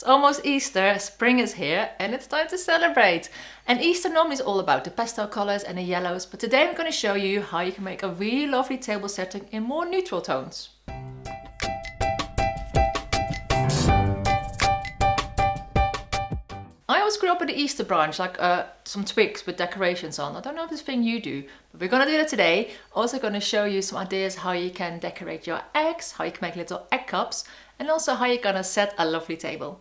It's almost Easter, spring is here, and it's time to celebrate. And Easter normally is all about the pastel colors and the yellows, but today I'm going to show you how you can make a really lovely table setting in more neutral tones. I always grew up with the Easter brunch, like some twigs with decorations on. I don't know if it's a thing you do, but we're going to do that today. Also going to show you some ideas how you can decorate your eggs, how you can make little egg cups, and also how you're going to set a lovely table.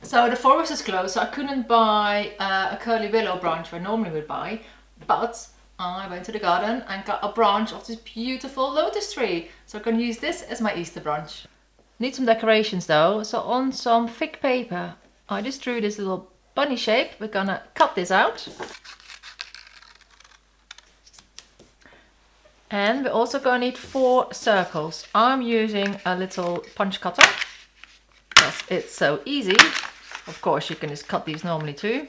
So the forest is closed, so I couldn't buy a curly willow branch where I normally would buy, but I went to the garden and got a branch of this beautiful lotus tree. So I'm going to use this as my Easter branch. Need some decorations though, so on some thick paper I just drew this little bunny shape. We're gonna cut this out. And we're also gonna need 4 circles. I'm using a little punch cutter because it's so easy. Of course you can just cut these normally too.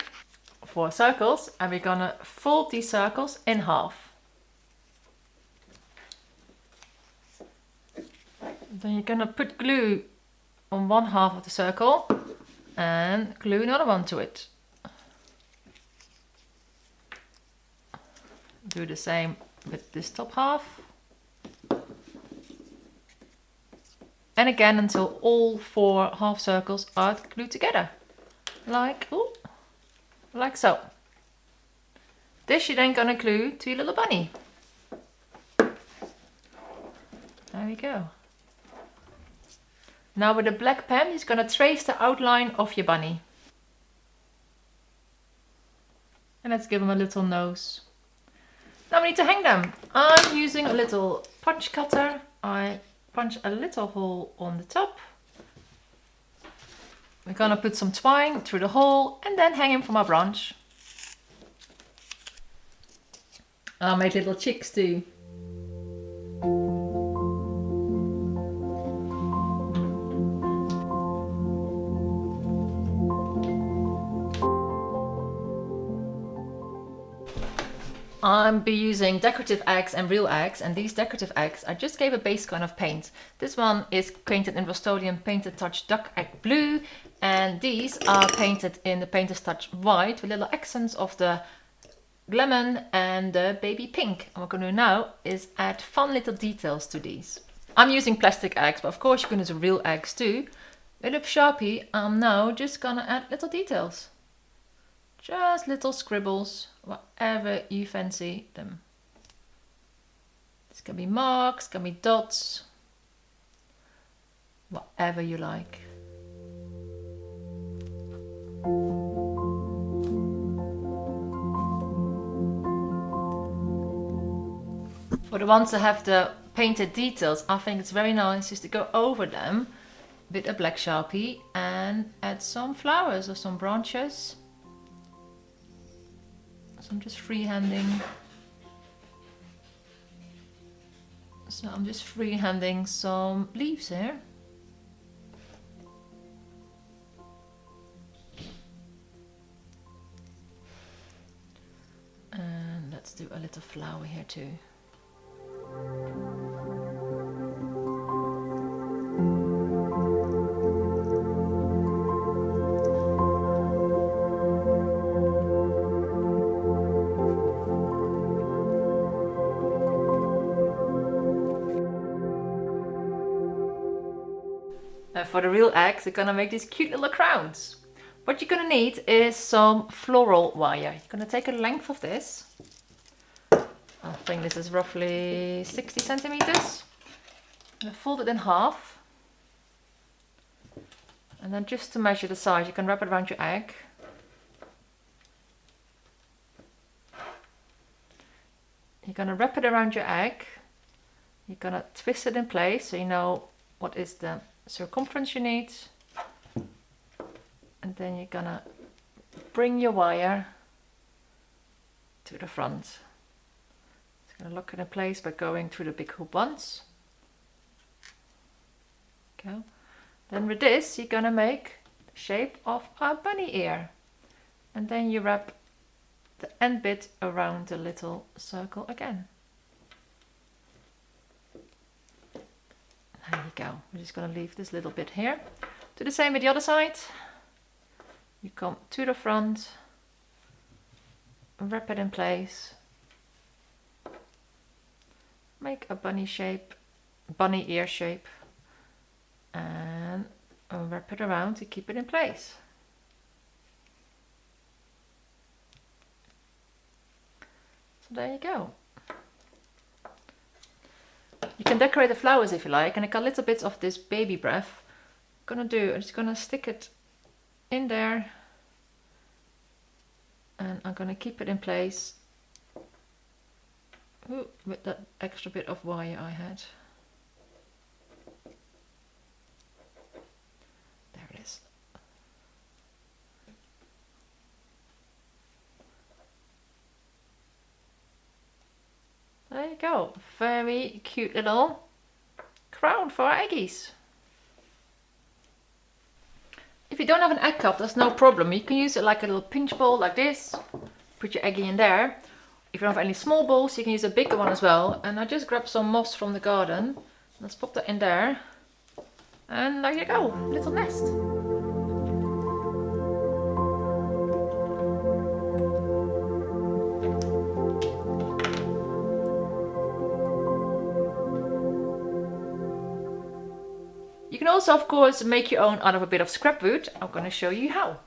4 circles, and we're gonna fold these circles in half. Then you're gonna put glue on one half of the circle and glue another one to it. Do the same with this top half. And again until all 4 half circles are glued together. Like so. This you're then gonna glue to your little bunny. There we go. Now with a black pen, you're going to trace the outline of your bunny. And let's give them a little nose. Now we need to hang them. I'm using a little punch cutter. I punch a little hole on the top. We're going to put some twine through the hole and then hang him from our branch. I'll make little chicks too. I'll be using decorative eggs and real eggs, and these decorative eggs I just gave a base coat of paint. This one is painted in Rust-Oleum Painted Touch Duck Egg Blue, and these are painted in the Painter's Touch White with little accents of the lemon and the baby pink. And what we're going to do now is add fun little details to these. I'm using plastic eggs, but of course you can use real eggs too. With a Sharpie, I'm now just gonna add little details. Just little scribbles, whatever you fancy them. This can be marks, can be dots, whatever you like. For the ones that have the painted details, I think it's very nice just to go over them with a black Sharpie and add some flowers or some branches. So I'm just freehanding. Some leaves here. And let's do a little flower here too. For the real eggs, you're gonna make these cute little crowns. What you're gonna need is some floral wire. You're gonna take a length of this. I think this is roughly 60 centimeters. I'm gonna fold it in half. And then just to measure the size, you can wrap it around your egg. You're gonna wrap it around your egg. You're gonna twist it in place so you know what is the circumference you need, and then you're gonna bring your wire to the front. It's gonna lock it in place by going through the big hoop once. Go. Then with this you're gonna make the shape of a bunny ear, and then you wrap the end bit around the little circle again. There you go. We're just going to leave this little bit here. Do the same with the other side. You come to the front, wrap it in place, make a bunny shape, bunny ear shape, and wrap it around to keep it in place. So there you go. You can decorate the flowers if you like, and I got little bits of this baby breath. I'm just gonna stick it in there, and I'm gonna keep it in place with that extra bit of wire I had. There it is. There you go. Very cute little crown for our eggies. If you don't have an egg cup, that's no problem. You can use it like a little pinch bowl like this. Put your eggie in there. If you don't have any small bowls, you can use a bigger one as well. And I just grabbed some moss from the garden. Let's pop that in there. And there you go, little nest. You can also, of course, make your own out of a bit of scrap wood. I'm going to show you how.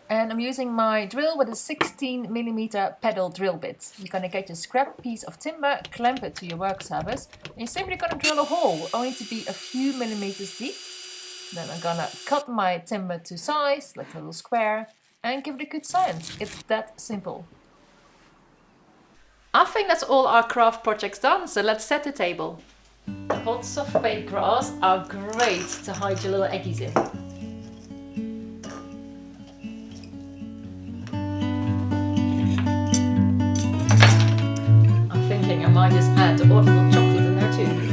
And I'm using my drill with a 16mm pedal drill bit. You're going to get your scrap piece of timber, clamp it to your work surface, and you're simply going to drill a hole, only to be a few millimeters deep. Then I'm going to cut my timber to size, like a little square, and give it a good scent. It's that simple. I think that's all our craft projects done, so let's set the table. Pots of fake grass are great to hide your little eggies in. I'm thinking I might just add a little chocolate in there too.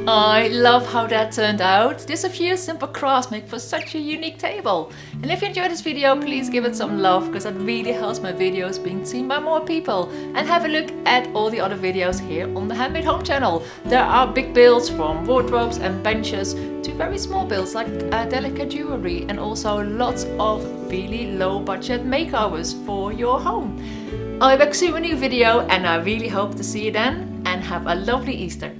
I love how that turned out. Just a few simple crafts make for such a unique table. And if you enjoyed this video, please give it some love, because that really helps my videos being seen by more people. And have a look at all the other videos here on the Handmade Home channel. There are big builds from wardrobes and benches to very small builds like delicate jewelry, and also lots of really low budget makeovers for your home. I'll be back soon with a new video, and I really hope to see you then, and have a lovely Easter.